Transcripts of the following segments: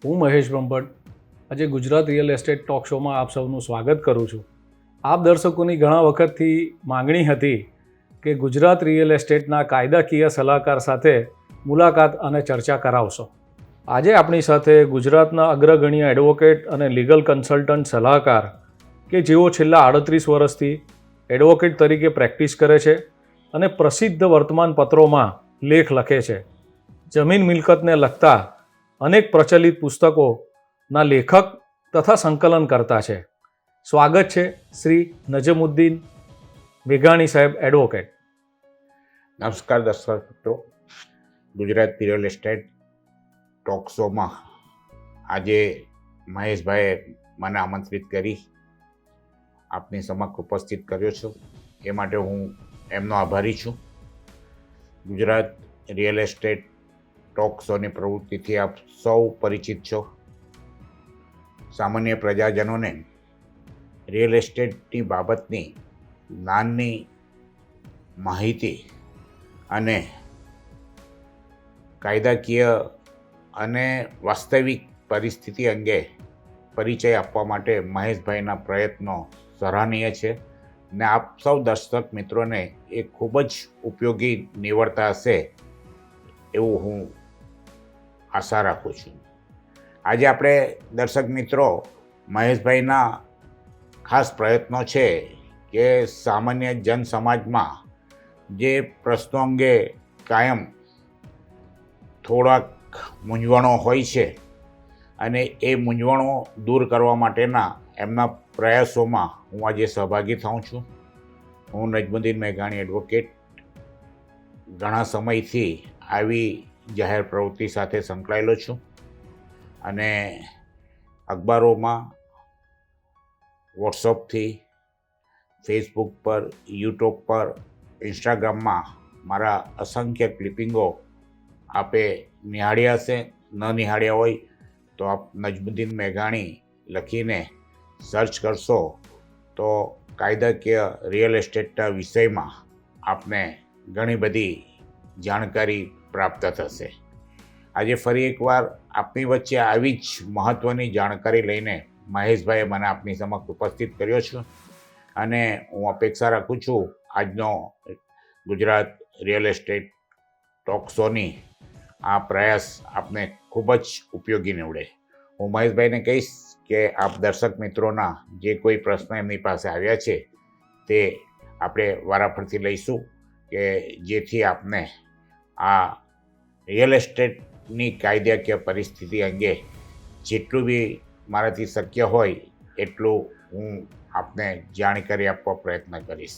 હું મહેશ બ્રહ્મભટ્ટ આજે Gujarat real estate talk શોમાં આપ સૌનું સ્વાગત કરું છું. આપ દર્શકોની ઘણા વખતથી માંગણી હતી કે ગુજરાત રિયલ એસ્ટેટના કાયદાકીય સલાહકાર સાથે મુલાકાત અને ચર્ચા કરાવશો. આજે આપણી સાથે ગુજરાતના અગ્રગણ્ય એડવોકેટ અને લીગલ કન્સલ્ટન્ટ સલાહકાર કે જેઓ છેલ્લા 38 વર્ષથી એડવોકેટ તરીકે પ્રેક્ટિસ કરે છે અને પ્રસિદ્ધ વર્તમાનપત્રોમાં લેખ લખે છે. જમીન મિલકતને લગતા અનેક પ્રચલિત પુસ્તકોના લેખક તથા સંકલનકર્તા છે. સ્વાગત છે શ્રી નજમુદ્દીન મેઘાણી સાહેબ, એડવોકેટ. નમસ્કાર દર્શક મિત્રો, ગુજરાત રિયલ એસ્ટેટ ટોક શોમાં આજે મહેશભાઈએ મને આમંત્રિત કરી આપની સમક્ષ ઉપસ્થિત કર્યો છું. એ માટે હું એમનો આભારી છું. ગુજરાત રિયલ એસ્ટેટ ટોક શોની પ્રવૃત્તિથી આપ સૌ પરિચિત છો. સામાન્ય પ્રજાજનોને રિયલ એસ્ટેટની બાબતની જ્ઞાનની માહિતી અને કાયદાકીય અને વાસ્તવિક પરિસ્થિતિ અંગે પરિચય આપવા માટે મહેશભાઈના પ્રયત્નો સરાહનીય છે ને આપ સૌ દર્શક મિત્રોને એ ખૂબ જ ઉપયોગી નીવડતા હશે એવું હું આશા રાખું છું. આજે આપણે દર્શક મિત્રો મહેશભાઈના ખાસ પ્રયત્નો છે કે સામાન્ય જનસમાજમાં જે પ્રશ્નો અંગે કાયમ થોડાક મૂંઝવણો હોય છે અને એ મૂંઝવણો દૂર કરવા માટેના એમના પ્રયાસોમાં હું આજે સહભાગી થાઉં છું. હું નજમુદ્દીન મેઘાણી એડવોકેટ ઘણા સમયથી આવી જાહેર પ્રવૃત્તિ સાથે સંકળાયેલો છું અને અખબારોમાં, વોટ્સઅપથી, ફેસબુક પર, યુટ્યુબ પર, ઇન્સ્ટાગ્રામમાં મારા અસંખ્ય ક્લિપિંગો આપે નિહાળ્યા હશે. ન નિહાળ્યા હોય તો આપ નજમુદ્દીન મેઘાણી લખીને સર્ચ કરશો તો કાયદાકીય રિયલ એસ્ટેટના વિષયમાં આપને ઘણી બધી જાણકારી પ્રાપ્ત થશે. આજે ફરી એકવાર આપની વચ્ચે આવી જ મહત્ત્વની જાણકારી લઈને મહેશભાઈએ મને આપની સમક્ષ ઉપસ્થિત કર્યો છે અને હું અપેક્ષા રાખું છું આજનો ગુજરાત રિયલ એસ્ટેટ ટોક શોની આ પ્રયાસ આપને ખૂબ જ ઉપયોગી નીવડે. હું મહેશભાઈને કહીશ કે આપ દર્શક મિત્રોના જે કોઈ પ્રશ્ન એમની પાસે આવ્યા છે તે આપણે વારાફરતી લઈશું કે જેથી આપને આ રિયલ એસ્ટેટની કાયદાકીય પરિસ્થિતિ અંગે જેટલું બી મારાથી શક્ય હોય એટલું હું આપને જાણકારી આપવા પ્રયત્ન કરીશ.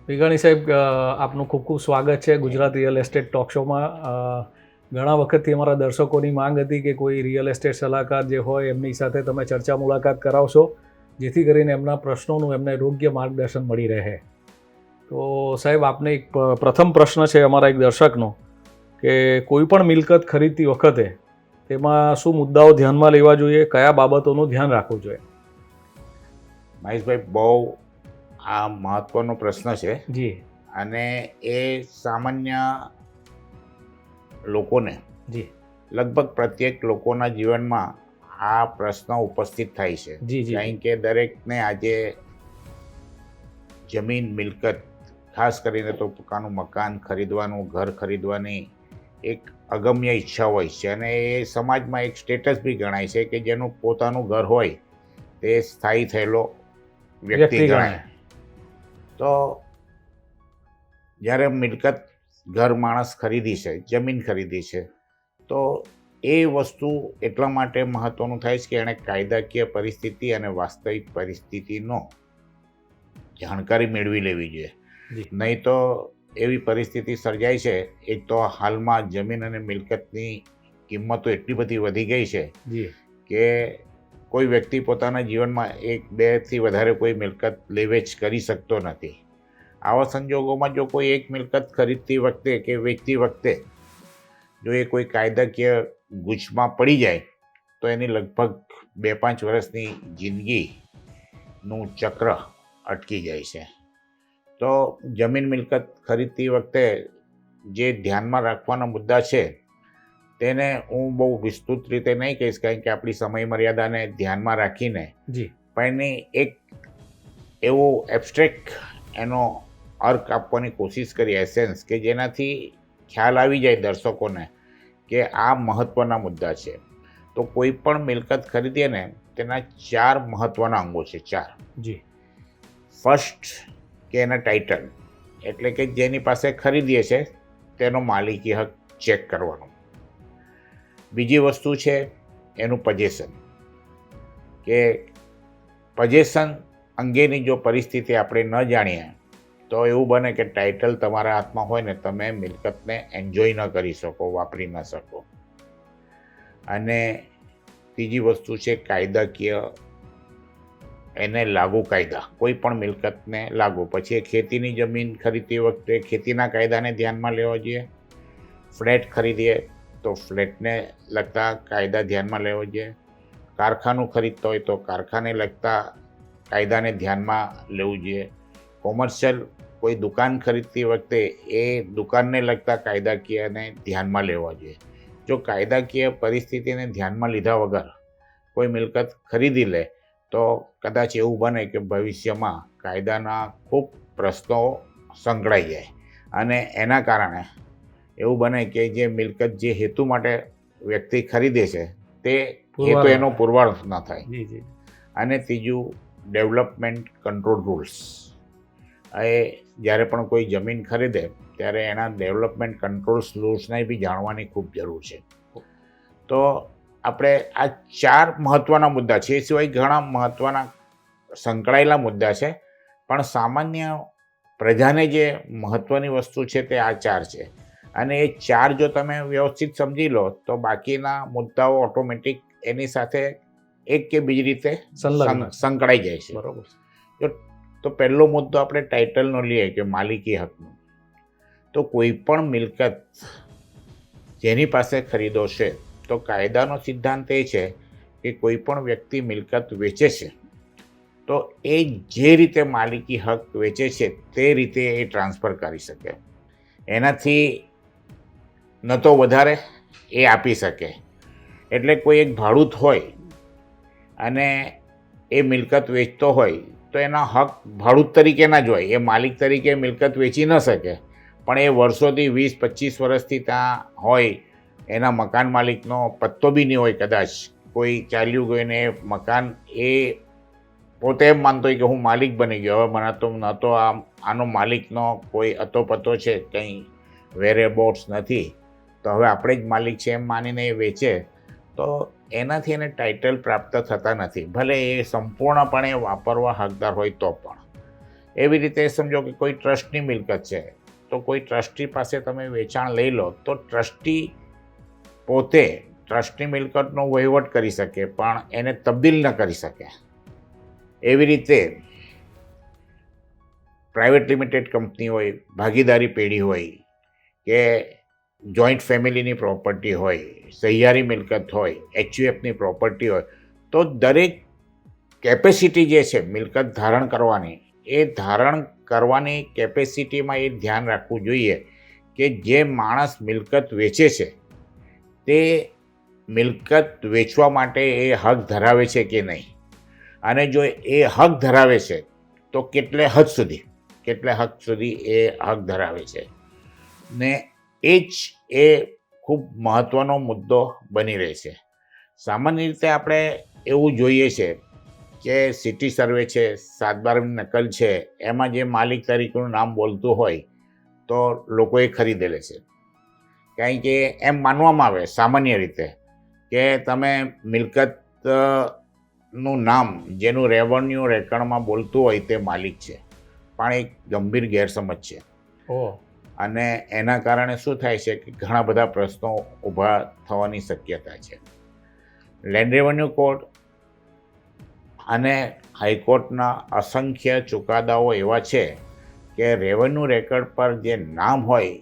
મેઘાણી સાહેબ, આપનું ખૂબ ખૂબ સ્વાગત છે ગુજરાત રિયલ એસ્ટેટ ટોક શોમાં. ઘણા વખતથી અમારા દર્શકોની માંગ હતી કે કોઈ રિયલ એસ્ટેટ સલાહકાર જે હોય એમની સાથે તમે ચર્ચા મુલાકાત કરાવશો જેથી કરીને એમના પ્રશ્નોનું એમને યોગ્ય માર્ગદર્શન મળી રહે. તો સાહેબ, આપને એક પ્રથમ પ્રશ્ન છે અમારા એક દર્શકનો કે કોઈ પણ મિલકત ખરીદતી વખતે તેમાં શું મુદ્દાઓ ધ્યાનમાં લેવા જોઈએ, કયા બાબતોનું ધ્યાન રાખવું જોઈએ? મહેશભાઈ, બહુ આ મહત્ત્વનો પ્રશ્ન છે જી. અને એ સામાન્ય લોકોને જી લગભગ પ્રત્યેક લોકોના જીવનમાં આ પ્રશ્ન ઉપસ્થિત થાય છે. જી જી. કારણ કે દરેકને આજે જમીન મિલકત, ખાસ કરીને તો પોતાનું મકાન ખરીદવાનું, ઘર ખરીદવાની એક અગમ્ય ઈચ્છા હોય છે અને એ સમાજમાં એક સ્ટેટસ બી ગણાય છે કે જેનું પોતાનું ઘર હોય તે સ્થાયી થયેલો વ્યક્તિ ગણાય. તો જ્યારે મિલકત, ઘર માણસ ખરીદી છે, જમીન ખરીદી છે, તો એ વસ્તુ એટલા માટે મહત્ત્વનું થાય છે કે એણે કાયદાકીય પરિસ્થિતિ અને વાસ્તવિક પરિસ્થિતિનો જાણકારી મેળવી લેવી જોઈએ. નહીં તો એવી પરિસ્થિતિ સર્જાય છે, એક તો હાલમાં જમીન અને મિલકતની કિંમતો એટલી બધી વધી ગઈ છે કે કોઈ વ્યક્તિ પોતાના જીવનમાં 1-2થી વધારે કોઈ મિલકત લેવેચ કરી શકતો નથી. આવા સંજોગોમાં જો કોઈ એક મિલકત ખરીદતી વખતે કે વેચતી વખતે જો એ કોઈ કાયદાકીય ગૂંચમાં પડી જાય તો એની લગભગ 2-5 વર્ષની જિંદગીનું ચક્ર અટકી જાય છે. તો જમીન મિલકત ખરીદતી વખતે જે ધ્યાનમાં રાખવાના મુદ્દા છે તેને હું બહુ વિસ્તૃત રીતે નહીં કહીશ, કારણ કે આપણી સમય મર્યાદાને ધ્યાનમાં રાખીને, જી પણ એની એક એવો એબ્સ્ટ્રેક્ટ એનો અર્ક આપવાની કોશિશ કરી, એસેન્સ, કે જેનાથી ખ્યાલ આવી જાય દર્શકોને કે આ મહત્ત્વના મુદ્દા છે. તો કોઈ પણ મિલકત ખરીદીએ ને તેના 4 મહત્ત્વના અંગો છે. 4. જી ફર્સ્ટ કે એના ટાઇટલ, એટલે કે જેની પાસે ખરીદીએ છે તેનો માલિકી હક ચેક કરવાનો. બીજી વસ્તુ છે એનું પજેશન, કે પજેશન અંગેની જો પરિસ્થિતિ આપણે ન જાણીએ તો એવું બને કે ટાઇટલ તમારા હાથમાં હોય ને તમે મિલકતને એન્જોય ન કરી શકો, વાપરી ન શકો. અને ત્રીજી વસ્તુ છે કાયદાકીય, એને લાગુ કાયદા, કોઈ પણ મિલકતને લાગુ. પછી એ ખેતીની જમીન ખરીદતી વખતે ખેતીના કાયદાને ધ્યાનમાં લેવા જોઈએ. ફ્લેટ ખરીદીએ તો ફ્લેટને લગતા કાયદા ધ્યાનમાં લેવા જોઈએ. કારખાનું ખરીદતો હોય તો કારખાને લગતા કાયદાને ધ્યાનમાં લેવું જોઈએ. કોમર્શિયલ કોઈ દુકાન ખરીદતી વખતે એ દુકાનને લગતા કાયદાકીયને ધ્યાનમાં લેવા જોઈએ. જો કાયદાકીય પરિસ્થિતિને ધ્યાનમાં લીધા વગર કોઈ મિલકત ખરીદી લે તો કદાચ એવું બને કે ભવિષ્યમાં કાયદાના ખૂબ પ્રશ્નો સંકળાઈ જાય, અને એના કારણે એવું બને કે જે મિલકત જે હેતુ માટે વ્યક્તિ ખરીદે છે તે હેતુ એનો પુરવાર ન થાય. અને ત્રીજું ડેવલપમેન્ટ કંટ્રોલ રૂલ્સ. એ જ્યારે પણ કોઈ જમીન ખરીદે ત્યારે એના ડેવલપમેન્ટ કંટ્રોલ્સ રૂલ્સને બી જાણવાની ખૂબ જરૂર છે. તો આપણે આ 4 મહત્ત્વના મુદ્દા છે. એ સિવાય ઘણા મહત્ત્વના સંકળાયેલા મુદ્દા છે, પણ સામાન્ય પ્રજાને જે મહત્ત્વની વસ્તુ છે તે આ 4 છે. અને એ 4 જો તમે વ્યવસ્થિત સમજી લો તો બાકીના મુદ્દાઓ ઓટોમેટિક એની સાથે એક કે બીજી રીતે સંકળાઈ જાય છે. બરાબર. તો પહેલો મુદ્દો આપણે ટાઇટલનો લઈએ કે માલિકી હકનો. તો કોઈ પણ મિલકત જેની પાસે ખરીદો છે તો કાયદાનો સિદ્ધાંત એ છે કે કોઈ પણ વ્યક્તિ મિલકત વેચે છે તો એ જે રીતે માલિકી હક વેચે છે તે રીતે એ ટ્રાન્સફર કરી શકે. એનાથી ન તો વધારે એ આપી શકે. એટલે કોઈ એક ભાડૂત હોય અને એ મિલકત વેચતો હોય તો એના હક ભાડૂત તરીકે ના જ હોય. એ માલિક તરીકે મિલકત વેચી ન શકે, પણ એ વર્ષોથી 20-25 વર્ષથી ત્યાં હોય. એના મકાન માલિકનો પત્તો બી નહીં હોય, કદાચ કોઈ ચાલ્યું ગયું ને એ મકાન એ પોતે એમ માનતો હોય કે હું માલિક બની ગયો, હવે મને તો ન તો આનો માલિકનો કોઈ અતોપતો છે, કંઈ વેરેબોટ્સ નથી, તો હવે આપણે જ માલિક છે એમ માનીને એ વેચે તો એનાથી એને ટાઇટલ પ્રાપ્ત થતા નથી, ભલે એ સંપૂર્ણપણે વાપરવા હકદાર હોય તો પણ. એવી રીતે સમજો કે કોઈ ટ્રસ્ટની મિલકત છે તો કોઈ ટ્રસ્ટી પાસે તમે વેચાણ લઈ લો તો ટ્રસ્ટી પોતે ટ્રસ્ટની મિલકતનો વહીવટ કરી શકે પણ એને તબદીલ ન કરી શકે. એવી રીતે પ્રાઇવેટ લિમિટેડ કંપની હોય, ભાગીદારી પેઢી હોય કે જોઈન્ટ ફેમિલીની પ્રોપર્ટી હોય, સહિયારી મિલકત હોય, HUFની પ્રોપર્ટી હોય, તો દરેક કેપેસિટી જે છે મિલકત ધારણ કરવાની, એ ધારણ કરવાની કેપેસિટીમાં એ ધ્યાન રાખવું જોઈએ કે જે માણસ મિલકત વેચે છે તે મિલકત વેચવા માટે એ હક ધરાવે છે કે નહીં, અને જો એ હક ધરાવે છે તો કેટલે હદ સુધી એ હક ધરાવે છે. ને એ જ એ ખૂબ મહત્ત્વનો મુદ્દો બની રહે છે. સામાન્ય રીતે આપણે એવું જોઈએ છે કે સિટી સર્વે છે, 7/12ની નકલ છે, એમાં જે માલિક તરીકેનું નામ બોલતું હોય તો લોકોએ ખરીદે લે છે. કારણ કે એમ માનવામાં આવે સામાન્ય રીતે કે તમે મિલકતનું નામ જેનું રેવન્યુ રેકર્ડમાં બોલતું હોય તે માલિક છે, પણ એક ગંભીર ગેરસમજ છે. અને એના કારણે શું થાય છે કે ઘણા બધા પ્રશ્નો ઊભા થવાની શક્યતા છે. લેન્ડ રેવન્યુ કોર્ટ અને હાઈકોર્ટના અસંખ્ય ચુકાદાઓ એવા છે કે રેવન્યુ રેકર્ડ પર જે નામ હોય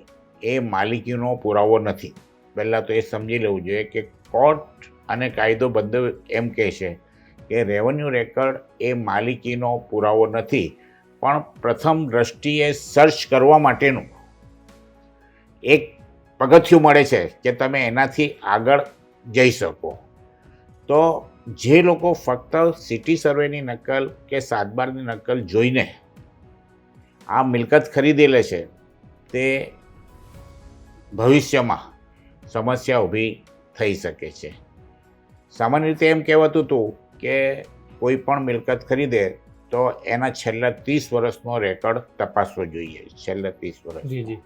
એ માલિકીનો પુરાવો નથી. પહેલાં તો એ સમજી લેવું જોઈએ કે કોર્ટ અને કાયદો બધો એમ કહે છે કે રેવન્યુ રેકર્ડ એ માલિકીનો પુરાવો નથી, પણ પ્રથમ દ્રષ્ટિએ સર્ચ કરવા માટેનું એક પગથિયું મળે છે કે તમે એનાથી આગળ જઈ શકો. તો જે લોકો ફક્ત સિટી સર્વેની નકલ કે સાતબારની નકલ જોઈને આ મિલકત ખરીદી લે છે તે ભવિષ્યમાં સમસ્યા ઊભી થઈ શકે છે. સામાન્ય રીતે એમ કહેવાતું હતું કે કોઈ પણ મિલકત ખરીદે તો એના છેલ્લા 30 વર્ષનો રેકોર્ડ તપાસવો જોઈએ, છેલ્લા 30 વર્ષ. જી જી.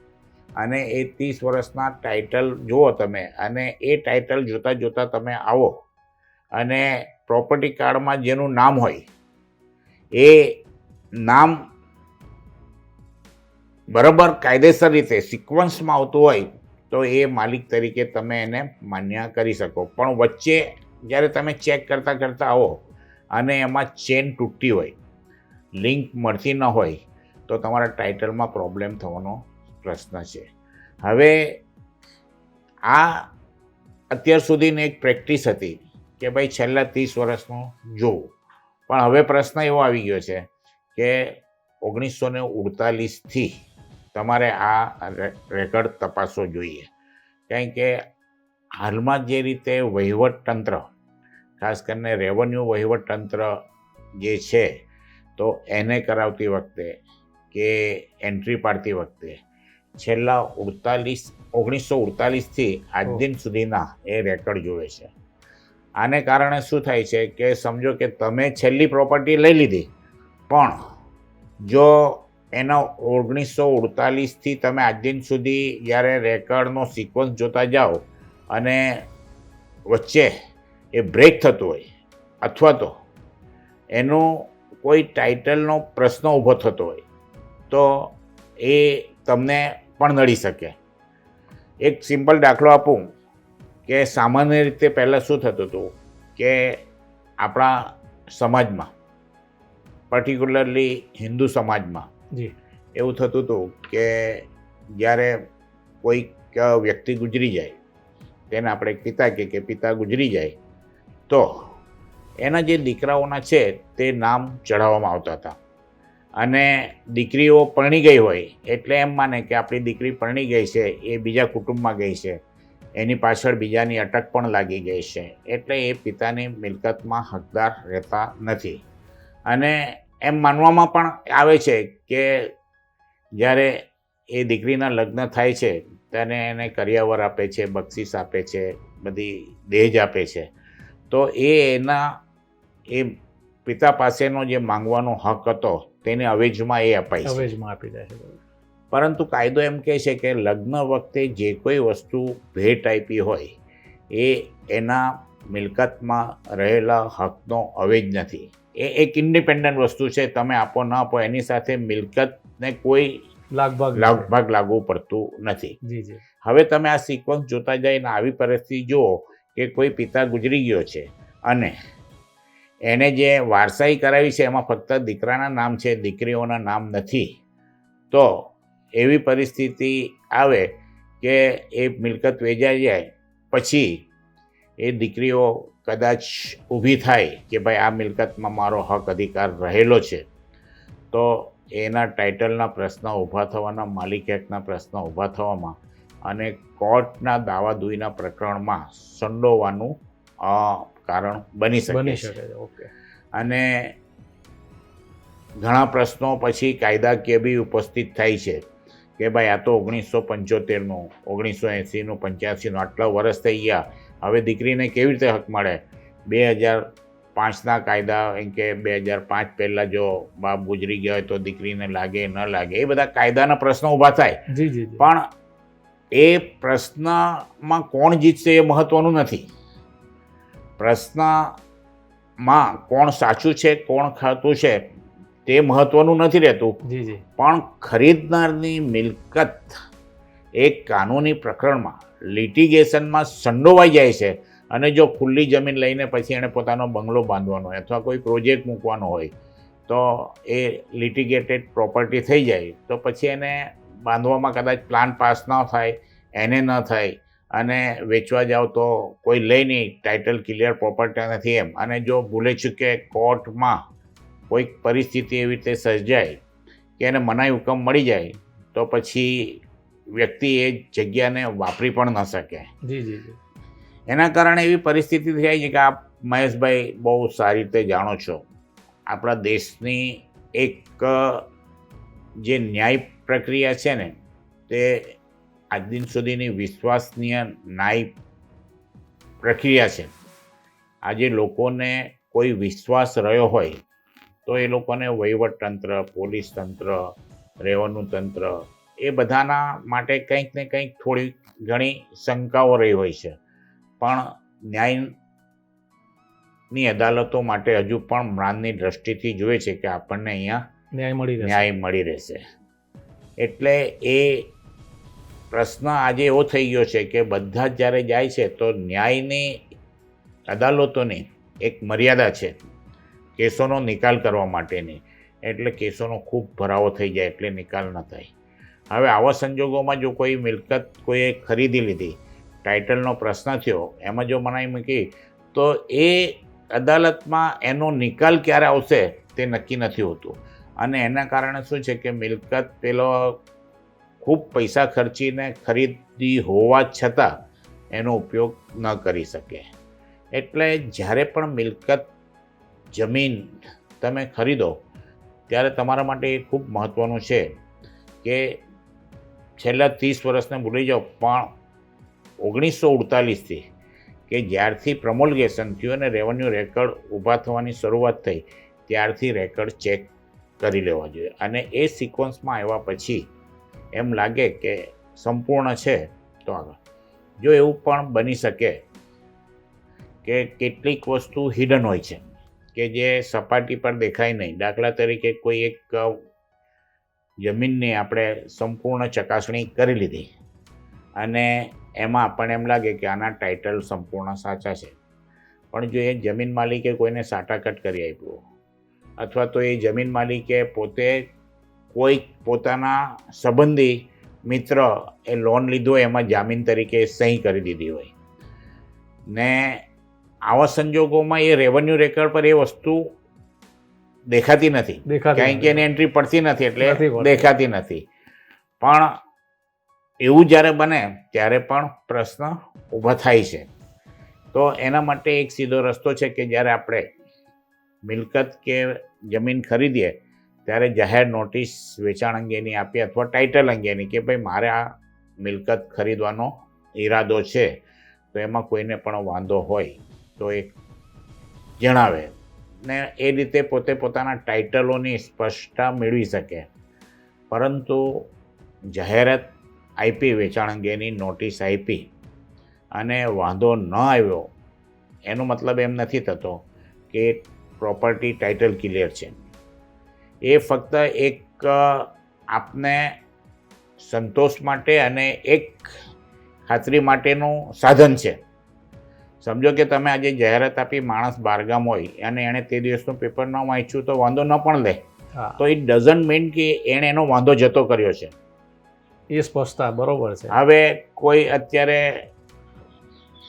અને એ 30 વર્ષના ટાઇટલ જુઓ તમે, અને એ ટાઇટલ જોતાં જોતાં તમે આવો અને પ્રોપર્ટી કાર્ડમાં જેનું નામ હોય એ નામ બરાબર કાયદેસર રીતે સિક્વન્સમાં આવતું હોય તો એ માલિક તરીકે તમે એને માન્ય કરી શકો. પણ વચ્ચે જ્યારે તમે ચેક કરતાં કરતાં આવો અને એમાં ચેન તૂટતી હોય, લિંક મળતી ન હોય, તો તમારા ટાઇટલમાં પ્રોબ્લેમ થવાનો પ્રશ્ન છે. હવે આ અત્યાર સુધીની એક પ્રેક્ટિસ હતી કે ભાઈ છેલ્લા 30 વર્ષનું જોવું, પણ હવે પ્રશ્ન એવો આવી ગયો છે કે 1948થી તમારે આ રેકોર્ડ તપાસવો જોઈએ. કારણ કે હાલમાં જે રીતે વહીવટતંત્ર, ખાસ કરીને રેવન્યુ વહીવટતંત્ર જે છે, તો એને કરાવતી વખતે કે એન્ટ્રી પાડતી વખતે છેલ્લા 1948થી આજ દિન સુધીના એ રેકોર્ડ જોવે છે. આને કારણે શું થાય છે કે સમજો કે તમે છેલ્લી પ્રોપર્ટી લઈ લીધી, પણ જો એના 1948થી તમે આજ દિન સુધી જ્યારે રેકોર્ડનો સિક્વન્સ જોતા જાઓ અને વચ્ચે એ બ્રેક થતું હોય અથવા તો એનો કોઈ ટાઇટલનો પ્રશ્ન ઊભો થતો હોય તો એ તમને પણ નડી શકે. એક સિમ્પલ દાખલો આપું કે સામાન્ય રીતે પહેલાં શું થતું હતું કે આપણા સમાજમાં, પર્ટિક્યુલરલી હિન્દુ સમાજમાં જી. એવું થતું હતું કે જ્યારે કોઈક વ્યક્તિ ગુજરી જાય, તેને આપણે પિતા કે પિતા ગુજરી જાય, તો એના જે દીકરાઓના છે તે નામ ચઢાવવામાં આવતા હતા. અને દીકરીઓ પરણી ગઈ હોય એટલે એમ માને કે આપણી દીકરી પરણી ગઈ છે, એ બીજા કુટુંબમાં ગઈ છે, એની પાછળ બીજાની અટક પણ લાગી ગઈ છે, એટલે એ પિતાની મિલકતમાં હકદાર રહેતા નથી. અને એમ માનવામાં પણ આવે છે કે જ્યારે એ દીકરીના લગ્ન થાય છે ત્યારે એને કરિયાવર આપે છે, બક્ષિસ આપે છે, બધી દહેજ આપે છે, તો એના એ પિતા પાસેનો જે માંગવાનો હક હતો તેને અવેજમાં એ અપાય છે, અવેજમાં આપી જાય છે. પરંતુ કાયદો એમ કહે છે કે લગ્ન વખતે જે કોઈ વસ્તુ ભેટ આપી હોય એ એના મિલકતમાં રહેલા હકનો અવેજ નથી. એ એક ઇન્ડિપેન્ડન્ટ વસ્તુ છે, તમે આપો ન આપો એની સાથે મિલકતને કોઈ લાગભાગ લાગુ પડતું નથી. જી જી. હવે તમે આ સિક્વન્સ જોતા જઈને આવી પરિસ્થિતિ જુઓ કે કોઈ પિતા ગુજરી ગયો છે અને એને જે વારસાઈ કરાવી છે એમાં ફક્ત દીકરાના નામ છે, દીકરીઓના નામ નથી, તો એવી પરિસ્થિતિ આવે કે એ મિલકત વેચાઈ જાય પછી એ દીકરીઓ કદાચ ઊભી થાય કે ભાઈ આ મિલકતમાં મારો હક અધિકાર રહેલો છે, તો એના ટાઇટલના પ્રશ્ન ઊભા થવાના, માલિક હકના પ્રશ્ન ઊભા થવામાં અને કોર્ટના દાવાદોઈના પ્રકરણમાં સંડોવાનું કારણ બની શકે છે. ઓકે. અને ઘણા પ્રશ્નો પછી કાયદાકીય બી ઉપસ્થિત થાય છે કે ભાઈ આ તો 1975નું, 1980નું, 85નું આટલા વર્ષ થઈ ગયા, હવે દીકરીને કેવી રીતે હક મળે? 2005ના કાયદા એમ કે 2005 પહેલાં જો બાપ ગુજરી ગયા હોય તો દીકરીને લાગે ન લાગે, એ બધા કાયદાના પ્રશ્નો ઊભા થાય. જી જી. પણ એ પ્રશ્નમાં કોણ જીતશે એ મહત્ત્વનું નથી. પ્રશ્નમાં કોણ સાચું છે, કોણ ખોટું છે તે મહત્ત્વનું નથી રહેતું. જી જી. પણ ખરીદનારની મિલકત એક કાનૂની પ્રકરણમાં, લિટિગેશનમાં સંડોવાઈ જાય છે અને જો ખુલ્લી જમીન લઈને પછી એણે પોતાનો બંગલો બાંધવાનો હોય અથવા કોઈ પ્રોજેક્ટ મૂકવાનો હોય તો એ લિટિગેટેડ પ્રોપર્ટી થઈ જાય, તો પછી એને બાંધવામાં કદાચ પ્લાન પાસ ન થાય, એને ન થાય અને વેચવા જાઓ તો કોઈ લઈ નહીં, ટાઇટલ ક્લિયર પ્રોપર્ટી નથી એમ. અને જો ભૂલે ચૂકે કોર્ટમાં કોઈક પરિસ્થિતિ એવી રીતે સર્જાય કે એને મનાઈ હુકમ મળી જાય તો પછી વ્યક્તિ એ જગ્યાને વાપરી પણ ન શકે. જી જી જી. એના કારણે એવી પરિસ્થિતિ થઈ છે કે આપ મહેશભાઈ બહુ સારી રીતે જાણો છો, આપણા દેશની એક જે ન્યાય પ્રક્રિયા છે ને તે આજ દિન સુધીની વિશ્વસનીય ન્યાય પ્રક્રિયા છે. આજે લોકોને કોઈ વિશ્વાસ રહ્યો હોય તો એ લોકોને વહીવટતંત્ર, પોલીસ તંત્ર, રેવન્યુ તંત્ર એ બધાના માટે કંઈક ને કંઈક થોડી ઘણી શંકાઓ રહી હોય છે. પણ ન્યાયની અદાલતો માટે હજુ પણ મ્રાનની દ્રષ્ટિથી જોઈએ છે કે આપણને અહીંયા ન્યાય મળી રહેશે. એટલે એ પ્રશ્ન આજે એવો થઈ ગયો છે કે બધા જ જ્યારે જાય છે તો ન્યાયની અદાલતોની એક મર્યાદા છે કેસોનો નિકાલ કરવા માટેની. એટલે કેસોનો ખૂબ ભરાવો થઈ જાય એટલે નિકાલ ન થાય. હવે આવા સંજોગોમાં જો કોઈ મિલકત કોઈએ ખરીદી લીધી, ટાઇટલનો પ્રશ્ન થયો, એમાં જો મનાઈ મૂકી તો એ અદાલતમાં એનો નિકાલ ક્યારે આવશે તે નક્કી નથી હોતું. અને એના કારણે શું છે કે મિલકત પેલો ખૂબ પૈસા ખર્ચીને ખરીદી હોવા છતાં એનો ઉપયોગ ન કરી શકે. એટલે જ્યારે પણ મિલકત, જમીન તમે ખરીદો ત્યારે તમારા માટે એ ખૂબ મહત્ત્વનું છે કે છેલ્લા 30 વર્ષને ભૂલી જાઓ, પણ 1948થી કે જ્યારથી પ્રમોલ્ગેશન થયું અને રેવન્યુ રેકર્ડ ઊભા થવાની શરૂઆત થઈ ત્યારથી રેકર્ડ ચેક કરી લેવા જોઈએ. અને એ સિક્વન્સમાં આવ્યા પછી એમ લાગે કે સંપૂર્ણ છે તો આગળ. જો એવું પણ બની શકે કે કેટલીક વસ્તુ હિડન હોય છે કે જે સપાટી પર દેખાય નહીં. દાખલા તરીકે કોઈ એક જમીનની આપણે સંપૂર્ણ ચકાસણી કરી લીધી અને એમાં આપણને એમ લાગે કે આના ટાઇટલ સંપૂર્ણ સાચા છે, પણ જો એ જમીન માલિકે કોઈને સાટાકટ કરી આપ્યો અથવા તો એ જમીન માલિકે પોતે કોઈ પોતાના સંબંધી મિત્ર એ લોન લીધો એમાં જામીન તરીકે સહી કરી દીધી હોય ને આવા સંજોગોમાં એ રેવન્યુ રેકર્ડ પર એ વસ્તુ દેખાતી નથી, કારણ કે એની એન્ટ્રી પડતી નથી એટલે દેખાતી નથી. પણ એવું જ્યારે બને ત્યારે પણ પ્રશ્ન ઊભા થાય છે. તો એના માટે એક સીધો રસ્તો છે કે જ્યારે આપણે મિલકત કે જમીન ખરીદીએ ત્યારે જાહેર નોટિસ વેચાણ અંગેની આપીએ અથવા ટાઇટલ અંગેની કે ભાઈ મારે આ મિલકત ખરીદવાનો ઈરાદો છે, તો એમાં કોઈને પણ વાંધો હોય તો એ જણાવે ને એ રીતે પોતે પોતાના ટાઇટલોની સ્પષ્ટતા મેળવી શકે. પરંતુ જાહેરાત આપી, વેચાણ અંગેની નોટિસ આપી અને વાંધો ન આવ્યો એનો મતલબ એમ નથી થતો કે પ્રોપર્ટી ટાઇટલ ક્લિયર છે. એ ફક્ત એક આપને સંતોષ માટે અને એક ખાતરી માટેનું સાધન છે. સમજો કે તમે આજે જાહેરાત આપી, માણસ બહારગામ હોય અને એણે તે દિવસનું પેપર ન વાંચ્યું તો વાંધો ન પણ લે, તો ઇટ ડઝન્ટ મીન કે એણે એનો વાંધો જતો કર્યો છે. એ સ્પષ્ટતા બરોબર છે. હવે કોઈ અત્યારે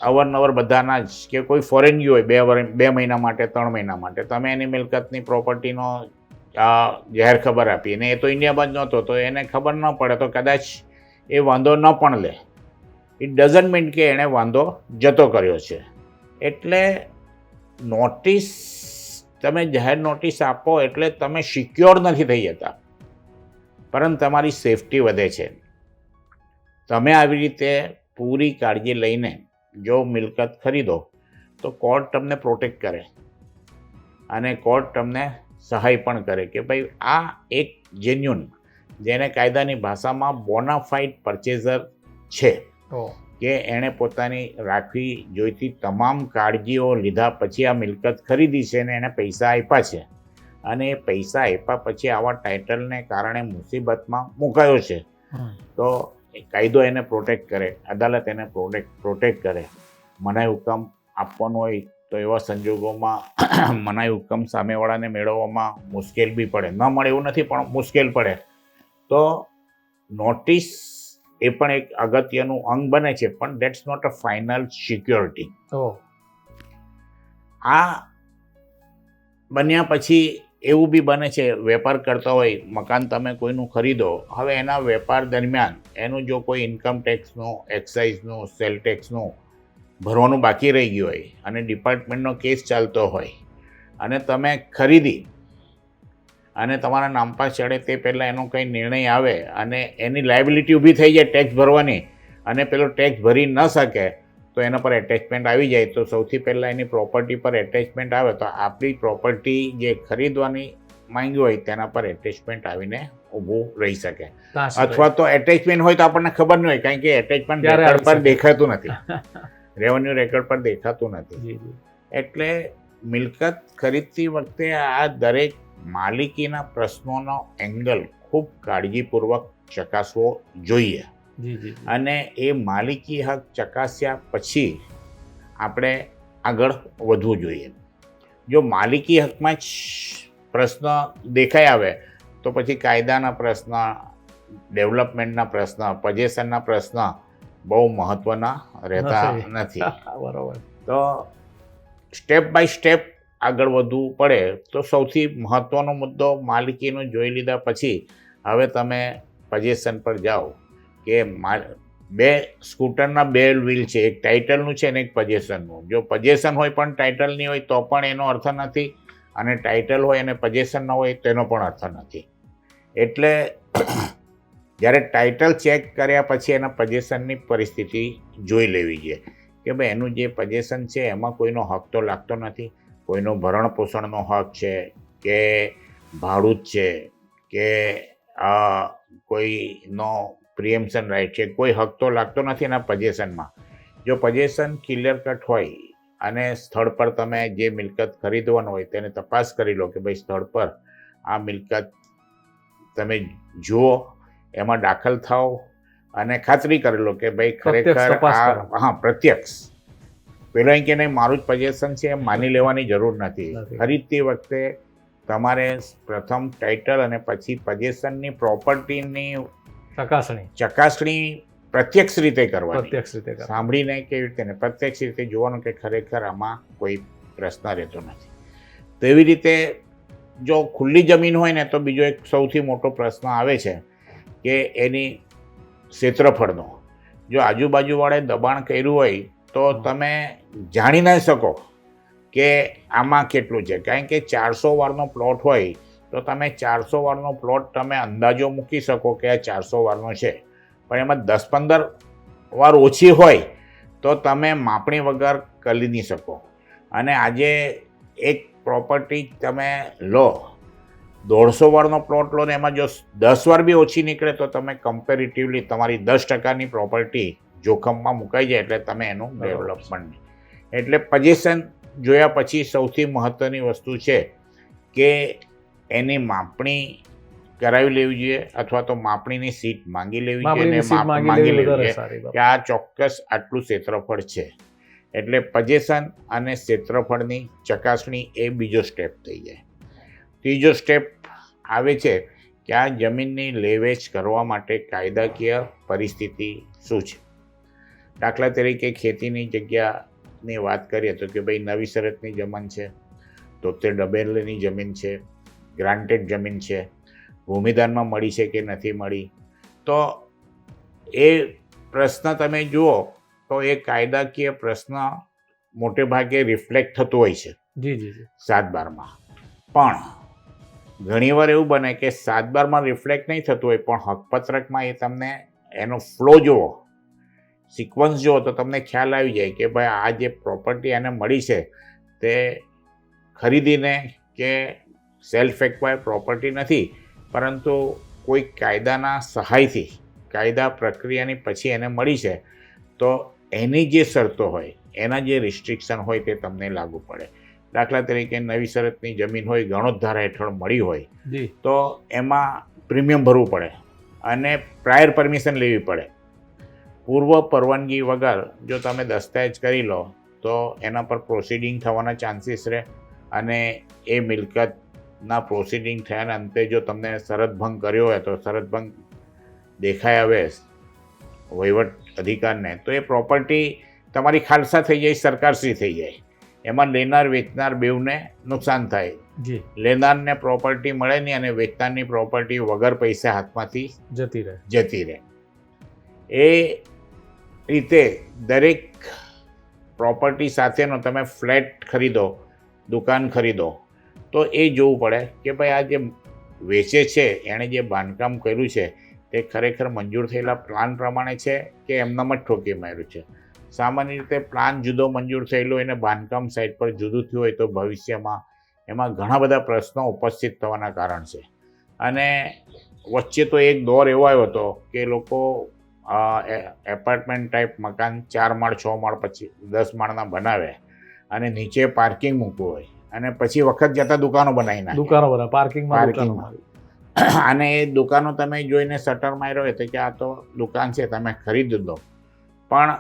અવારનવાર બધાના જ કે કોઈ ફોરેન ગયું હોય 2 મહિના માટે, 3 મહિના માટે, તમે એની મિલકતની પ્રોપર્ટીનો જાહેર ખબર આપી ને એ તો ઇન્ડિયામાં જ નહોતો તો એને ખબર ન પડે તો કદાચ એ વાંધો ન પણ લે. ઇટ ડઝન્ટ મીન કે એણે વાંધો જતો કર્યો છે. એટલે નોટિસ, તમે જાહેર નોટિસ આપો એટલે તમે સિક્યોર નથી થઈ જતા, પરંતુ તમારી સેફટી વધે છે. તમે આવી રીતે પૂરી કાળજી લઈને જો મિલકત ખરીદો તો કોર્ટ તમને પ્રોટેક્ટ કરે અને કોર્ટ તમને સહાય પણ કરે કે ભાઈ આ એક જેન્યુન, જેને કાયદાની ભાષામાં બોનાફાઇડ પરચેઝર છે, કે એણે પોતાની રાખવી જોઈતી તમામ કાળજીઓ લીધા પછી આ મિલકત ખરીદી છે ને એણે પૈસા આપ્યા છે અને એ પૈસા આપ્યા પછી આવા ટાઇટલને કારણે મુસીબતમાં મુકાયો છે. તો કાયદો એને પ્રોટેક્ટ કરે, અદાલત એને પ્રોટેક્ટ કરે. મનાઈ હુકમ આપવાનો હોય તો એવા સંજોગોમાં મનાઈ હુકમ સામેવાળાને મેળવવામાં મુશ્કેલ બી પડે, ન મળે એવું નથી પણ મુશ્કેલ પડે. તો નોટિસ એ પણ એક અગત્યનું અંગ બને છે, પણ that's not a final security. આ બન્યા પછી એવું બી બને છે, વેપાર કરતા હોય, મકાન તમે કોઈનું ખરીદો, હવે એના વેપાર દરમિયાન એનું જો કોઈ ઇન્કમ ટેક્સનું, એક્સાઇઝનું, સેલ ટેક્સનું ભરવાનું બાકી રહી ગયું હોય અને ડિપાર્ટમેન્ટનો કેસ ચાલતો હોય અને તમે ખરીદી અને તમારા નામ પર ચડે તે પહેલાં એનો કંઈ નિર્ણય આવે અને એની લાયબિલિટી ઊભી થઈ જાય ટેક્સ ભરવાની અને પેલો ટેક્સ ભરી ન શકે તો એના પર એટેચમેન્ટ આવી જાય, તો સૌથી પહેલાં એની પ્રોપર્ટી પર એટેચમેન્ટ આવે તો આપણી પ્રોપર્ટી જે ખરીદવાની માંગી હોય તેના પર એટેચમેન્ટ આવીને ઊભું રહી શકે. અથવા તો એટેચમેન્ટ હોય તો આપણને ખબર નહીં હોય, કારણ કે એટેચમેન્ટ રેકોર્ડ પર દેખાતું નથી, રેવન્યુ રેકોર્ડ પર દેખાતું નથી. એટલે મિલકત ખરીદતી વખતે આ દરેક માલિકીના પ્રશ્નોનો એંગલ ખૂબ કાળજીપૂર્વક ચકાસવો જોઈએ અને એ માલિકી હક ચકાસ્યા પછી આપણે આગળ વધવું જોઈએ. જો માલિકી હકમાં જ પ્રશ્ન દેખાઈ આવે તો પછી કાયદાના પ્રશ્ન, ડેવલપમેન્ટના પ્રશ્ન, પોઝેશનના પ્રશ્ન બહુ મહત્ત્વના રહેતા નથી. બરાબર. તો સ્ટેપ બાય સ્ટેપ આગળ વધવું પડે. તો સૌથી મહત્ત્વનો મુદ્દો માલિકીનો જોઈ લીધા પછી હવે તમે પોઝેશન પર જાઓ કે બે સ્કૂટરના બે વ્હીલ છે, એક ટાઇટલનું છે અને એક પોઝેશનનું. જો પોઝેશન હોય પણ ટાઇટલ નહીં હોય તો પણ એનો અર્થ નથી, અને ટાઇટલ હોય અને પોઝેશન ન હોય તેનો પણ અર્થ નથી. એટલે જ્યારે ટાઇટલ ચેક કર્યા પછી એના પોઝેશનની પરિસ્થિતિ જોઈ લેવી જોઈએ કે ભાઈ એનું જે પોઝેશન છે એમાં કોઈનો હક તો લાગતો નથી, કોઈનો ભરણ પોષણનો હક છે કે ભાડું જ છે કે કોઈનો પ્રિએમ્પશન રાઇટ છે, કોઈ હક તો લાગતો નથી એના પોઝેશનમાં. જો પોઝેશન ક્લિયર કટ હોય અને સ્થળ પર તમે જે મિલકત ખરીદવાનું હોય તેને તપાસ કરી લો કે ભાઈ સ્થળ પર આ મિલકત તમે જુઓ, એમાં દાખલ થાઓ અને ખાતરી કરી લો કે ભાઈ ખરેખર પ્રત્યક્ષ પેલો અહીં કે નહીં મારું જ પોઝેશન છે એમ માની લેવાની જરૂર નથી. ખરીદતી વખતે તમારે પ્રથમ ટાઇટલ અને પછી પોઝેશનની પ્રોપર્ટીની ચકાસણી પ્રત્યક્ષ રીતે કરવાની, સાંભળીને કેવી રીતે પ્રત્યક્ષ રીતે જોવાનું કે ખરેખર આમાં કોઈ પ્રશ્ન રહેતો નથી. તેવી રીતે જો ખુલ્લી જમીન હોય ને તો બીજો એક સૌથી મોટો પ્રશ્ન આવે છે કે એની ક્ષેત્રફળનો. જો આજુબાજુવાળે દબાણ કર્યું હોય તો તમે જાણી ન શકો કે આમાં કેટલું છે, કારણ કે 400 વારનો પ્લોટ હોય તો તમે 400 વારનો પ્લોટ તમે અંદાજો મૂકી શકો કે આ 400 વારનો છે, પણ એમાં 10-15 વાર ઓછી હોય તો તમે માપણી વગર કરી નહીં શકો. અને આજે એક પ્રોપર્ટી તમે લો 150 વારનો પ્લોટ લો ને એમાં જો 10 વાર બી ઓછી નીકળે તો તમે કમ્પેરેટિવલી તમારી 10% પ્રોપર્ટી જોખમમાં મુકાઈ જાય. એટલે તમે એનું ડેવલપમેન્ટ, એટલે પોઝેશન જોયા પછી સૌથી મહત્ત્વની વસ્તુ છે કે એની માપણી કરાવી લેવી જોઈએ અથવા તો માપણીની સીટ માંગી લેવી જોઈએ અને માંગી લેવી જોઈએ કે આ ચોક્કસ આટલું ક્ષેત્રફળ છે. એટલે પોઝેશન અને ક્ષેત્રફળની ચકાસણી એ બીજો સ્ટેપ થઈ જાય. ત્રીજો સ્ટેપ આવે છે કે આ જમીનની લેવેચ કરવા માટે કાયદાકીય પરિસ્થિતિ શું છે. દાખલા તરીકે ખેતીની જગ્યાની વાત કરીએ તો કે ભાઈ નવી શરતની જમીન છે, 73 ડબેલની જમીન છે, ગ્રાન્ટેડ જમીન છે, ભૂમિદાનમાં મળી છે કે નથી મળી. તો એ પ્રશ્ન તમે જુઓ તો એ કાયદાકીય પ્રશ્ન મોટે ભાગે રિફ્લેક્ટ થતો હોય છે 7/12માં. પણ ઘણીવાર એવું બને કે 7/12માં રિફ્લેક્ટ નહીં થતું હોય પણ હકપત્રકમાં એ તમને એનો ફ્લો જુઓ, સિક્વન્સ જુઓ તો તમને ખ્યાલ આવી જાય કે ભાઈ આ જે પ્રોપર્ટી એને મળી છે તે ખરીદીને કે સેલ્ફ એક્વાયર પ્રોપર્ટી નથી, પરંતુ કોઈ કાયદાના સહાયથી કાયદા પ્રક્રિયાની પછી એને મળી છે. તો એની જે શરતો હોય, એના જે રિસ્ટ્રિક્શન હોય તે તમને લાગુ પડે. દાખલા તરીકે નવી શરતની જમીન હોય, ગણોત ધારા હેઠળ મળી હોય તો એમાં પ્રીમિયમ ભરવું પડે અને પ્રાયર પરમિશન લેવી પડે. પૂર્વ પરવાનગી વગર જો તમે દસ્તાવેજ કરી લો તો એના પર પ્રોસિડિંગ થવાના ચાન્સીસ રહે અને એ મિલકતના પ્રોસિડિંગ થયાના અંતે જો તમને શરત ભંગ કર્યો હોય તો શરત ભંગ દેખાઈ આવે વહીવટ અધિકારને તો એ પ્રોપર્ટી તમારી ખાલસા થઈ જાય, સરકારશ્રી થઈ જાય. એમાં લેનાર વેચનાર બેઉને નુકસાન થાય. જી લેનારને પ્રોપર્ટી મળે નહીં અને વેચનારની પ્રોપર્ટી વગર પૈસા હાથમાંથી જતી રહે. એ રીતે દરેક પ્રોપર્ટી સાથેનો તમે ફ્લેટ ખરીદો, દુકાન ખરીદો, તો એ જોવું પડે કે ભાઈ આ જે વેચે છે એણે જે બાંધકામ કર્યું છે તે ખરેખર મંજૂર થયેલા પ્લાન પ્રમાણે છે કે એમનામ જ ઠોકી માર્યું છે. સામાન્ય રીતે પ્લાન જુદો મંજૂર થયેલો એને બાંધકામ સાઇટ પર જુદું થયું હોય તો ભવિષ્યમાં એમાં ઘણા બધા પ્રશ્નો ઉપસ્થિત થવાના કારણ છે. અને વચ્ચે તો એક દોર એવો આવ્યો હતો કે લોકો એપાર્ટમેન્ટ ટાઈપ મકાન 4 માળ 6 માળ પછી 10 માળના બનાવે અને નીચે પાર્કિંગ મૂકવું હોય અને પછી વખત જતા દુકાનો બનાવી નાખે પાર્કિંગમાં. અને એ દુકાનો તમે જોઈને શટર માર્યો હોય તો કે આ તો દુકાન છે તમે ખરીદી દો, પણ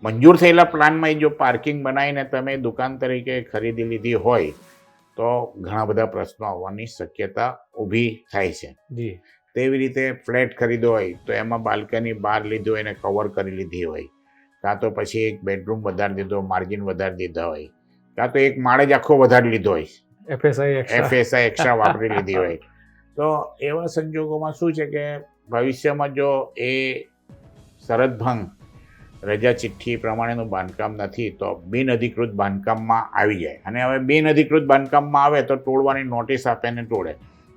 મંજૂર થયેલા પ્લાનમાં જો પાર્કિંગ બનાવીને તમે દુકાન તરીકે ખરીદી લીધી હોય તો ઘણા બધા પ્રશ્નો આવવાની શક્યતા ઊભી થાય છે. તેવી રીતે ફ્લેટ ખરીદો હોય તો એમાં બાલ્કની બહાર લીધી હોય એને કવર કરી લીધી હોય, કાં તો પછી એક બેડરૂમ વધારી દીધો, માર્જિન વધારી દીધા હોય, કાં તો એક માળ જ આખો વધારી લીધો હોય, એફએસઆઈ એક્સ્ટ્રા વાપરી લીધી હોય. તો એવા સંજોગોમાં શું છે કે ભવિષ્યમાં જો એ શરત ભંગ રજા ચિઠ્ઠી પ્રમાણેનું બાંધકામ નથી તો બિનઅધિકૃત બાંધકામમાં આવી જાય. અને હવે બિનઅધિકૃત બાંધકામમાં આવે તો તોડવાની નોટિસ આપે ને તોડે.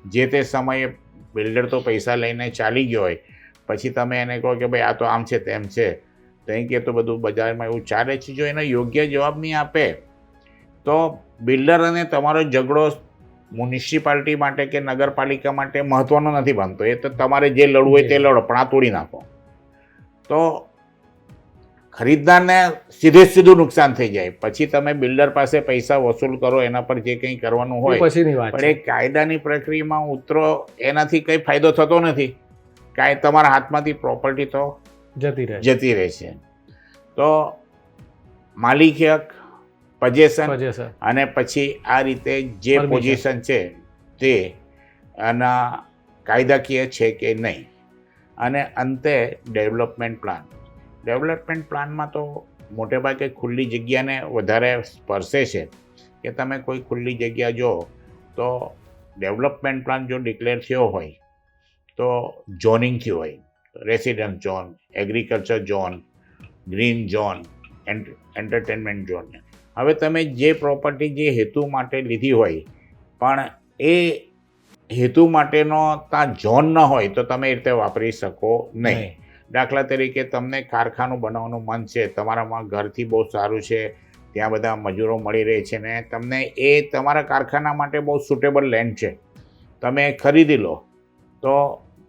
જે તે સમયે બિલ્ડર તો પૈસા લઈને ચાલી ગયો હોય, પછી તમે એને કહો કે ભાઈ આ તો આમ છે તેમ છે, તો અહીં કે તો બધું બજારમાં એવું ચાલે છે. જો એનો યોગ્ય જવાબ નહીં આપે તો બિલ્ડર અને તમારો ઝઘડો મ્યુનિસિપાલિટી માટે કે નગરપાલિકા માટે મહત્ત્વનો નથી બનતો. એ તો તમારે જે લડવું હોય તે લડો, પણ આ તોડી નાખો તો ખરીદદારને સીધું નુકસાન થઈ જાય. પછી તમે બિલ્ડર પાસે પૈસા વસૂલ કરો, એના પર જે કંઈ કરવાનું હોય, પણ એ કાયદાની પ્રક્રિયામાં ઉતરો એનાથી કંઈ ફાયદો થતો નથી. તમારા હાથમાંથી પ્રોપર્ટી તો જતી રહે છે. તો માલિકી હક, પોઝેશન અને પછી આ રીતે જે પોઝિશન છે તે આના કાયદાકીય છે કે નહીં. અને અંતે ડેવલપમેન્ટ પ્લાનમાં તો મોટે ભાગે ખુલ્લી જગ્યાને વધારે સ્પર્શે છે કે તમે કોઈ ખુલ્લી જગ્યા જો તો ડેવલપમેન્ટ પ્લાન જો ડિક્લેર થયો હોય તો ઝોનિંગ થયું હોય, residence zone, agriculture zone, green zone, entertainment zone. હવે તમે જે પ્રોપર્ટી જે હેતુ માટે લીધી હોય પણ એ હેતુ માટેનો ત્યાં ઝોન ન હોય તો તમે એ રીતે વાપરી શકો નહીં. દાખલા તરીકે તમને કારખાનું બનાવવાનું મન છે, તમારામાં ઘરથી બહુ સારું છે, ત્યાં બધા મજૂરો મળી રહે છે ને તમને એ તમારા કારખાના માટે બહુ સુટેબલ લેન્ડ છે, તમે ખરીદી લો. તો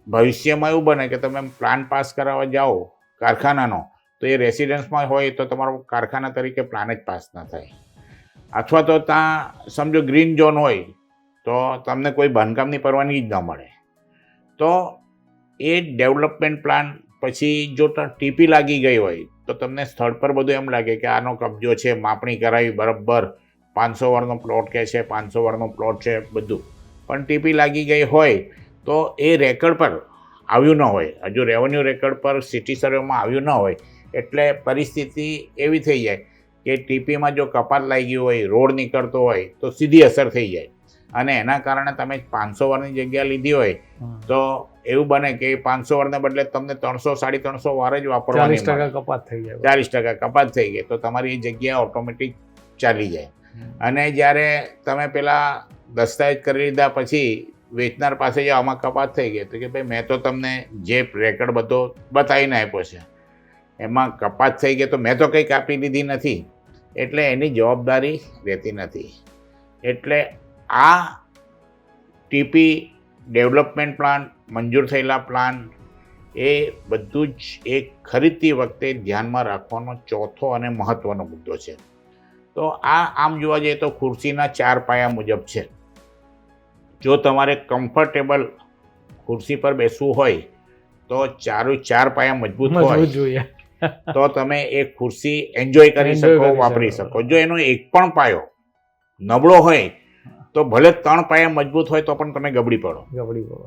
ભવિષ્યમાં એવું બને કે તમે પ્લાન પાસ કરાવવા જાઓ કારખાનાનો તો એ રેસિડન્સમાં હોય તો તમારો કારખાના તરીકે પ્લાન જ પાસ ન થાય. અથવા તો ત્યાં સમજો ગ્રીન ઝોન હોય તો તમને કોઈ બાંધકામની પરવાનગી જ ન મળે. તો એ ડેવલપમેન્ટ પ્લાન પછી જો ટીપી લાગી ગઈ હોય તો તમને સ્થળ પર બધું એમ લાગે કે આનો કબજો છે, માપણી કરાવી બરાબર 500 વર્ષનો પ્લોટ કે છે, 500 વર્ષનો પ્લોટ છે બધું, પણ ટીપી લાગી ગઈ હોય તો એ રેકર્ડ પર આવ્યું ન હોય, હજુ રેવન્યુ રેકર્ડ પર સિટી સર્વેમાં આવ્યું ન હોય, એટલે પરિસ્થિતિ એવી થઈ જાય કે ટીપીમાં જો કપાત લાગી હોય, રોડ નીકળતો હોય તો સીધી અસર થઈ જાય. અને એના કારણે તમે 500 વારની જગ્યા લીધી હોય તો એવું બને કે 500 વારને બદલે તમને 300-350 વાર જ વાપરવાની 40% કપાત થઈ ગઈ તો તમારી એ જગ્યા ઓટોમેટિક ચાલી જાય. અને જ્યારે તમે પેલા દસ્તાવેજ કરી લીધા પછી વેચનાર પાસે જો આમાં કપાત થઈ ગઈ તો કે ભાઈ મેં તો તમને જે રેકર્ડ બધો બતાવીને આપ્યો છે એમાં કપાત થઈ ગઈ તો મેં તો કંઈ કાપી લીધી નથી, એટલે એની જવાબદારી રહેતી નથી. એટલે આ ટીપી, ડેવલપમેન્ટ પ્લાન, મંજૂર થયેલા પ્લાન એ બધું જ એક ખરીદતી વખતે ધ્યાનમાં રાખવાનો ચોથો અને મહત્ત્વનો મુદ્દો છે. તો આ આમ જોવા જઈએ તો ખુરશીના 4 પાયા મુજબ છે. જો તમારે કમ્ફર્ટેબલ ખુરશી પર બેસવું હોય તો 4 પાયા મજબૂત હોય તો તમે એ ખુરશી એન્જોય કરી શકો, વાપરી શકો. જો એનો એક પણ પાયો નબળો હોય તો ભલે 3 પાયા મજબૂત હોય તો પણ તમે ગબડી પડો.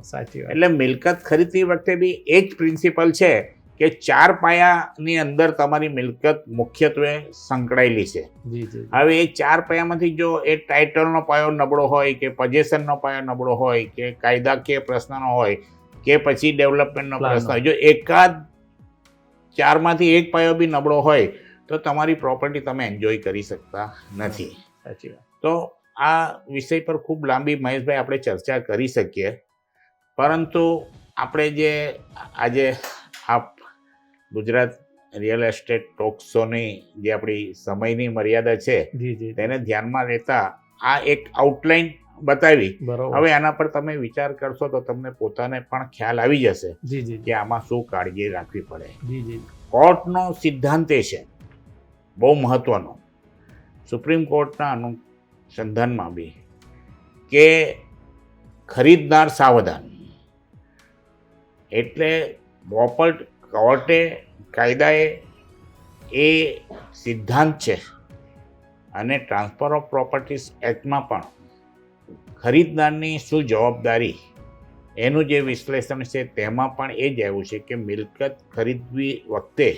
સાચી વાત. એટલે મિલકત ખરીદતી વખતે બી એ જ પ્રિન્સિપલ છે કે 4 પાયાની અંદર તમારી મિલકત મુખ્યત્વે સંકળાયેલી છે. જી જી હવે એ 4 પાયામાંથી જો એ ટાઇટલનો પાયો નબળો હોય કે પોઝેશનનો પાયો નબળો હોય કે કાયદાકીય પ્રશ્નનો હોય કે પછી ડેવલપમેન્ટનો પ્રશ્ન હોય, જો એકાદ 4માંથી એક પાયો બી નબળો હોય તો તમારી પ્રોપર્ટી તમે એન્જોય કરી શકતા નથી. સાચી વાત. તો આ વિષય પર ખૂબ લાંબી મહેશભાઈ આપણે ચર્ચા કરી શકીએ, પરંતુ આપણે જે આજે આપ ગુજરાત રિયલ એસ્ટેટ ટોક શોની જે આપણી સમયની મર્યાદા છે જી જી તેને ધ્યાનમાં લેતા આ એક આઉટલાઈન બતાવી. બરોબર. હવે આના પર તમે વિચાર કરશો તો તમને પોતાને પણ ખ્યાલ આવી જશે જી જી કે આમાં શું કાળજી રાખવી પડે. જી જી કોર્ટનો સિદ્ધાંત એ છે બહુ મહત્વનો, સુપ્રીમ કોર્ટના અનુસંધાનમાં બી, કે ખરીદનાર સાવધાન. એટલે કોર્ટે કાયદાએ એ સિદ્ધાંત છે અને ટ્રાન્સફર ઓફ પ્રોપર્ટીઝ એક્ટમાં પણ ખરીદનારની શું જવાબદારી એનું જે વિશ્લેષણ છે તેમાં પણ એ જ આવ્યું છે કે મિલકત ખરીદવી વખતે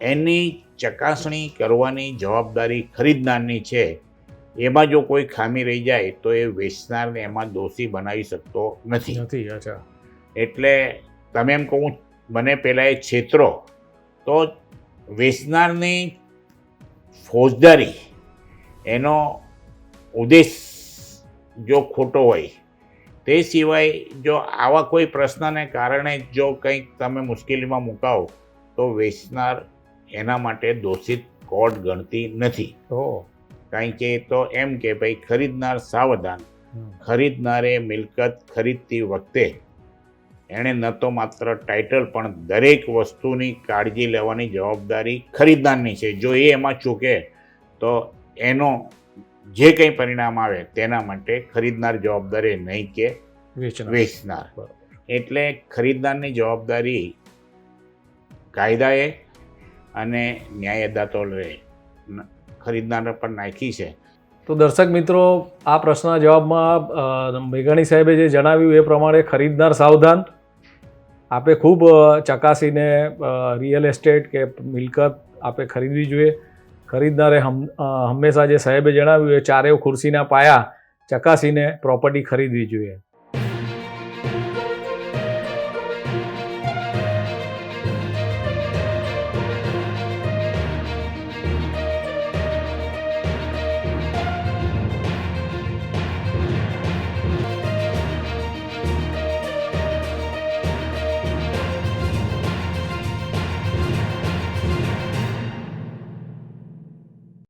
એની ચકાસણી કરવાની જવાબદારી ખરીદનારની છે. એમાં જો કોઈ ખામી રહી જાય તો એ વેચનારને એમાં દોષી બનાવી શકતો નથી. નથી. અચ્છા. એટલે તમે એમ કહું મને પહેલાં એ છેતરો તો વેચનારની ફોજદારી એનો ઉદ્દેશ જો ખોટો હોય, તે સિવાય જો આવા કોઈ પ્રશ્નને કારણે જો કંઈક તમે મુશ્કેલીમાં મુકાવો તો વેચનાર એના માટે દોષિત કોર્ટ ગણતી નથી. ઓહ. કારણ કે તો એમ કે ભાઈ ખરીદનાર સાવધાન. ખરીદનારે મિલકત ખરીદતી વખતે એણે ન તો માત્ર ટાઇટલ પણ દરેક વસ્તુની કાળજી લેવાની જવાબદારી ખરીદનારની છે. જો એ એમાં ચૂકે તો એનો જે કંઈ પરિણામ આવે તેના માટે ખરીદનાર જવાબદારી નહીં કે વેચનાર. એટલે ખરીદનારની જવાબદારી કાયદાએ અને ન્યાય અદાલતોએ ખરીદનાર પર નાખી છે. તો દર્શક મિત્રો, આ પ્રશ્નના જવાબમાં મેઘાણી સાહેબે જે જણાવ્યું એ પ્રમાણે ખરીદનાર સાવધાન. આપે ખૂબ ચકાસીને રિયલ એસ્ટેટ કે મિલકત આપે ખરીદવી જોઈએ. ખરીદનારે હંમેશા જે સાહેબે જણાવ્યું એ ચારેય ખુરશીના પાયા ચકાસીને પ્રોપર્ટી ખરીદવી જોઈએ.